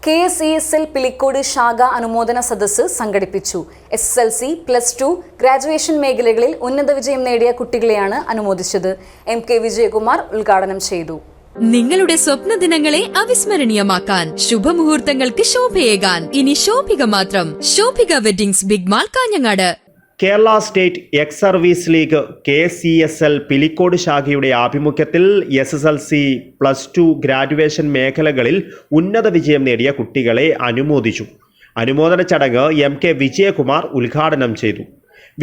KSESL Pilicode ശാഖ അനുമോദന സദസ്സ് സംഘടിപ്പിച്ചു. SSLC, +2, ഗ്രാജുവേഷൻ മേഖലകളിൽ ഉന്നത വിജയം നേടിയ കുട്ടികളെയാണ് അനുമോദിച്ചത്. MK വിജയകുമാർ ഉദ്ഘാടനം ചെയ്തു. നിങ്ങളുടെ സ്വപ്ന ദിനങ്ങളെ അവിസ്മരണീയമാക്കാൻ ശുഭമുഹൂർത്തങ്ങൾക്ക് ശോഭയേകാൻ ഇനി ശോഭിക മാത്രം. Shobhika weddings, big mall, Kanhangad. Kerala state ex service league KSESL Pilicode ശാഖയുടെ ആഭിമുഖ്യത്തിൽ SSLC, +2 ഗ്രാജുവേഷൻ മേഖലകളിൽ ഉന്നത വിജയം നേടിയ കുട്ടികളെ അനുമോദിച്ചു. അനുമോദന ചടങ്ങ് MK വിജയകുമാർ ഉദ്ഘാടനം ചെയ്തു.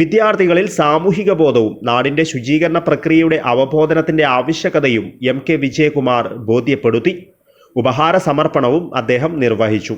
വിദ്യാർത്ഥികളിൽ സാമൂഹിക ബോധവും നാടിൻ്റെ ശുചീകരണ പ്രക്രിയയുടെ അവബോധനത്തിൻ്റെ ആവശ്യകതയും MK വിജയകുമാർ ബോധ്യപ്പെടുത്തി. ഉപഹാര സമർപ്പണവും അദ്ദേഹം നിർവഹിച്ചു.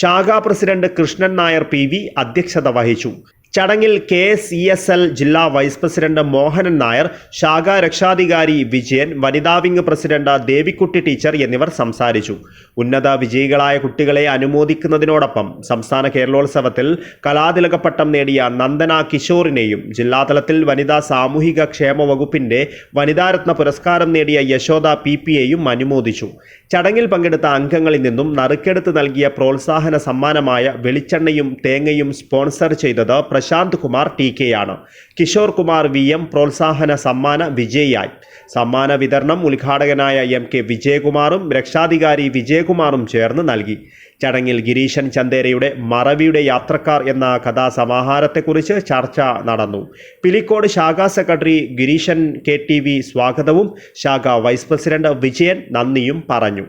ശാഖാ പ്രസിഡന്റ് കൃഷ്ണൻ നായർ PV അധ്യക്ഷത വഹിച്ചു. ചടങ്ങിൽ KSESL ജില്ലാ വൈസ് പ്രസിഡന്റ് മോഹനൻ നായർ, ശാഖാ രക്ഷാധികാരി വിജയൻ, വനിതാ വിംഗ് പ്രസിഡന്റ് ദേവിക്കുട്ടി ടീച്ചർ എന്നിവർ സംസാരിച്ചു. ഉന്നത വിജയികളായ കുട്ടികളെ അനുമോദിക്കുന്നതിനോടൊപ്പം സംസ്ഥാന കേരളോത്സവത്തിൽ കലാതിലകപ്പട്ടം നേടിയ നന്ദന കിഷോറിനെയും ജില്ലാതലത്തിൽ വനിതാ സാമൂഹിക ക്ഷേമ വകുപ്പിന്റെ വനിതാരത്ന പുരസ്കാരം നേടിയ യശോദ PPയെയും അനുമോദിച്ചു. ചടങ്ങിൽ പങ്കെടുത്ത അംഗങ്ങളിൽ നിന്നും നറുക്കെടുത്ത് നൽകിയ പ്രോത്സാഹന സമ്മാനമായ വെളിച്ചെണ്ണയും തേങ്ങയും സ്പോൺസർ ചെയ്തത് പ്രശാന്ത് കുമാർ TK-യാണ്. കിഷോർ കുമാർ VM പ്രോത്സാഹന സമ്മാന വിജയിയായി. സമ്മാന വിതരണം ഉദ്ഘാടകനായ MK വിജയകുമാറും രക്ഷാധികാരി വിജയകുമാറും ചേർന്ന് നൽകി. ചടങ്ങിൽ ഗിരീശൻ ചന്ദേരയുടെ മറവിയുടെ യാത്രക്കാർ എന്ന കഥാസമാഹാരത്തെക്കുറിച്ച് ചർച്ച നടന്നു. പിലിക്കോട് ശാഖാ സെക്രട്ടറി ഗിരീശൻ KTV സ്വാഗതവും ശാഖാ വൈസ് പ്രസിഡന്റ് വിജയൻ നന്ദിയും പറഞ്ഞു.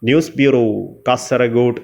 News bureau, Kasaragod.